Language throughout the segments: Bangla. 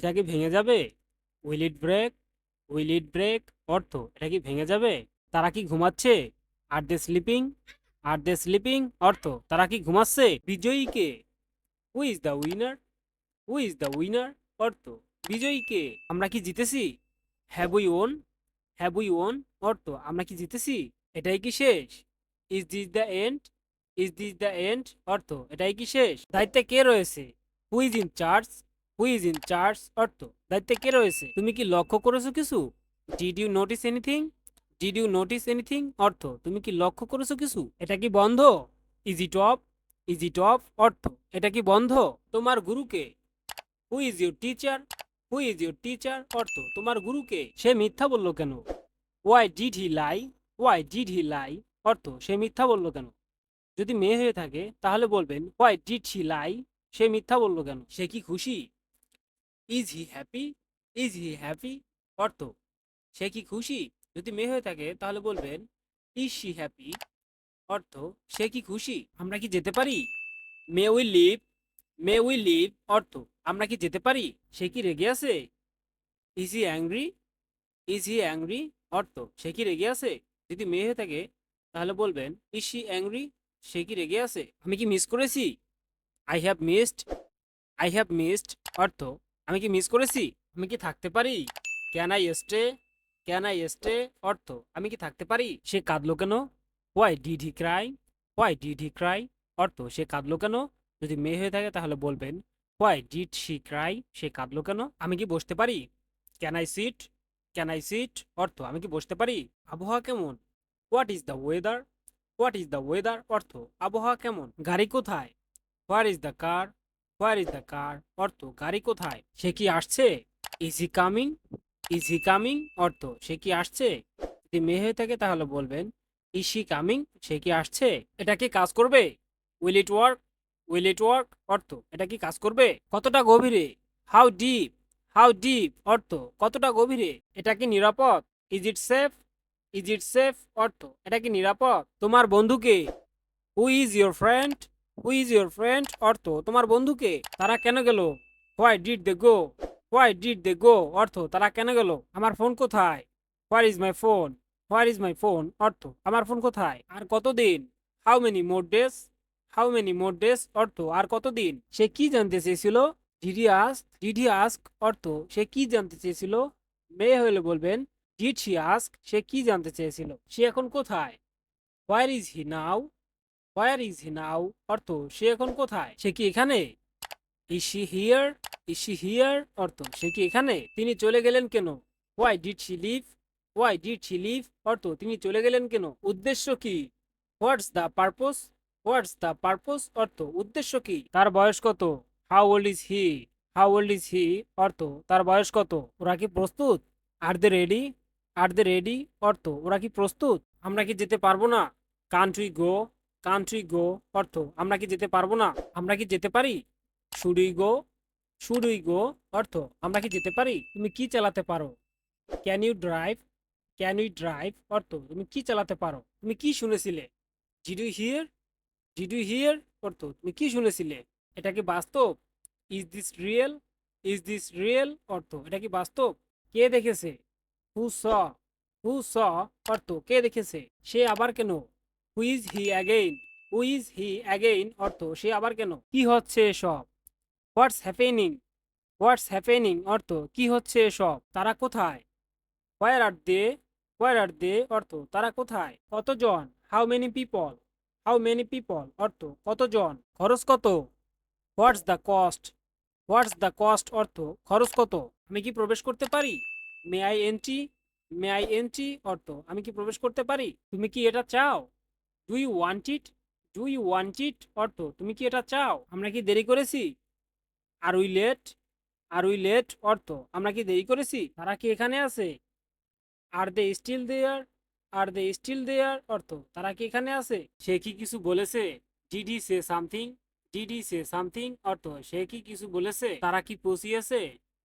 এটা কি ভেঙে যাবে? Will it break? Will it break অর্থ এটা কি ভেঙে যাবে? তারা কি ঘুমাচ্ছে? আর দে স্লিপিং? আর দে স্লিপিং অর্থ তারা কি ঘুমাচ্ছে? বিজয়ী কে? Who is the winner? Who is the winner অর্থ বিজয়ী কে? আমরা কি জিতেছি? Have we won? Have we won অর্থ আমরা কি জিতেছি? এটাই কি শেষ? Is this the end? Is this the end অর্থ এটাই কি শেষ? দায়িত্বে কে রয়েছে? Who is in charge? Who is in charge অর্থ দায়িত্বে কে রয়েছে? তুমি কি লক্ষ্য করেছো কিছু? Did you notice anything? Did you notice anything অর্থ তুমি কি লক্ষ্য করেছো কিছু? এটা কি বন্ধ? Is it off? Is it off অর্থ এটা কি বন্ধ? তোমার গুরুকে? Who is your teacher? Who is your teacher অর্থ তোমার গুরুকে? সে মিথ্যা বলল কেন? Why did he lie? Why did he lie অর্থ সে মিথ্যা বলল কেন? যদি মেয়ে হয়ে থাকে তাহলে বলবেন হোয়াই ডিড শি লাই? সে মিথ্যা বলল কেন? সে কি খুশি? Is he happy? Is he happy অর্থ সে কি খুশি? যদি মেয়ে হয়ে থাকে তাহলে বলবেন ইজ শি হ্যাপি অর্থ সে কি খুশি? আমরা কি যেতে পারি? মে we live? May we live অর্থ আমরা কি যেতে পারি? সে কি রেগে আছে? Is he angry? Is he angry অর্থ সে কি রেগে আছে? যদি মেয়ে হয়ে থাকে তাহলে বলবেন ইজ শি অ্যাংরি? সে কি রেগে আছে? আমি কি মিস করেছি? I have missed? I have missed অর্থ আমি কি মিস করেছি? আমি কি থাকতে পারি? Can I stay? Can I stay অর্থ আমি কি থাকতে পারি? সে কাঁদলো কেন? Why did he Cry? Why did he Cry অর্থ সে কাঁদলো কেন? যদি মেয়ে হয়ে থাকে তাহলে বলবেন হোয়াই ডিড শি ক্রাই? সে কাঁদলো কেন? আমি কি বসতে পারি? Can I sit? Can I sit অর্থ আমি কি বসতে পারি? আবহাওয়া কেমন? What is the weather? What is the weather অর্থ আবহাওয়া কেমন? গাড়ি কোথায়? Where is the car? Where is the car অর্থ গাড়ি কোথায়? সে কি আসছে? Is he coming? Is he coming অর্থ সে কি আসছে? যদি মেয়ে হয়ে থাকে তাহলে বলবেন ইজ শি কামিং? সে কি আসছে? এটা কি কাজ করবে? Will it work? Will it work অর্থ এটা কি কাজ করবে? কতটা গভীরে? How deep? হাউ ডিপ অর্থ কতটা গভীরে? এটা কি নিরাপদ? Is it safe? Is it safe অর্থ এটা কি নিরাপদ? তোমার বন্ধুকে? Who is your friend? Who is your friend অর্থ তোমার বন্ধুকে? তারা কেন গেল? Why did they go? Why did they go অর্থ তারা কেন গেল? আমার ফোন কোথায়? Where is my phone? Where is my phone অর্থ আমার ফোন কোথায়? আর কতদিন? How many more days? How many more days অর্থ আর কতদিন? সে কি জানতে চেয়েছিল? Did he ask? Did he ask অর্থ সে কি জানতে চেয়েছিল? মেয়ে হলে বলবেন ডিড শি আস্ক? সে কি জানতে চেয়েছিল? সে এখন কোথায়? Where is he now? Where is he নাও অর্থ সে এখন কোথায়? সে কি এখানে? Is she here? Is she here অর্থ সে কি এখানে? তিনি চলে গেলেন কেন? Why did she leave? Why did she leave অর্থ তিনি চলে গেলেন কেন? উদ্দেশ্য কি? What's the purpose? What's the purpose অর্থ উদ্দেশ্য কি? তার বয়স কত? How old is he? How old is he অর্থ তার বয়স কত? ওরা কি প্রস্তুত? আর দে রেডি? আর দে রেডি অর্থ ওরা কি প্রস্তুত? আমরা কি যেতে পারবো না? Can't we go? Can't we go অর্থ আমরা কি যেতে পারবো না? আমরা কি যেতে পারি? Should we go? Should we go অর্থ আমরা কি যেতে পারি? তুমি কি চালাতে পারো? Can you drive? Can you drive অর্থ তুমি কি চালাতে পারো? তুমি কি শুনেছিলে? Did you hear? Did you hear অর্থ তুমি কি শুনেছিলে? এটা কি বাস্তব? Is this real? Is this real অর্থ এটা কি বাস্তব? কে দেখেছে? হু স? হু স অর্থ কে দেখেছে? সে আবার কেন? Who is he again? Who is he again অর্থ সে আবার কেন? কি হচ্ছে এসব? What's happening? হোয়াটস হ্যাপেনিং অর্থ কি হচ্ছে এসব? তারা কোথায়? হোয়ার আর দে? হোয়ার আর দে অর্থ তারা কোথায়? কতজন? How many people? How many people অর্থ কতজন? খরচ কত? What's the cost? What's the cost অর্থ খরচ কত? আমি কি প্রবেশ করতে পারি? May I entry? May I entry অর্থ আমি কি প্রবেশ করতে পারি? তুমি কি এটা চাও? Do you want it? Do you want it অর্থ তুমি কি এটা চাও? আমরা কি দেরি করেছি? Are we late? Are we late অর্থ আমরা কি দেরি করেছি? তারা কি এখানে আছে? আর দে still there? R they still there অর্থ তারা কি এখানে আছে? সে কি কিছু বলেছে? Did he say something? Did he say something অর্থ সে কি কিছু বলেছে? তারা কি পৌঁছিয়েছে?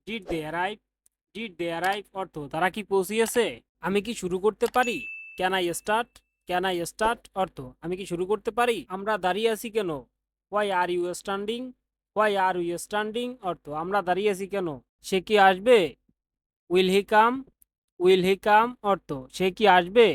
Did they arrive? Did they arrive অর্থ তারা কি পৌঁছিয়েছে? আমি কি শুরু করতে পারি? Can I start? Can I start অর্থ আমি কি শুরু করতে পারি? আমরা দাঁড়িয়ে আছি কেন? Why are you standing? Why are we standing অর্থ আমরা দাঁড়িয়ে আছি কেন। সে কি আসবে? Will he come? Will he কাম অর্থ সে কি আসবে?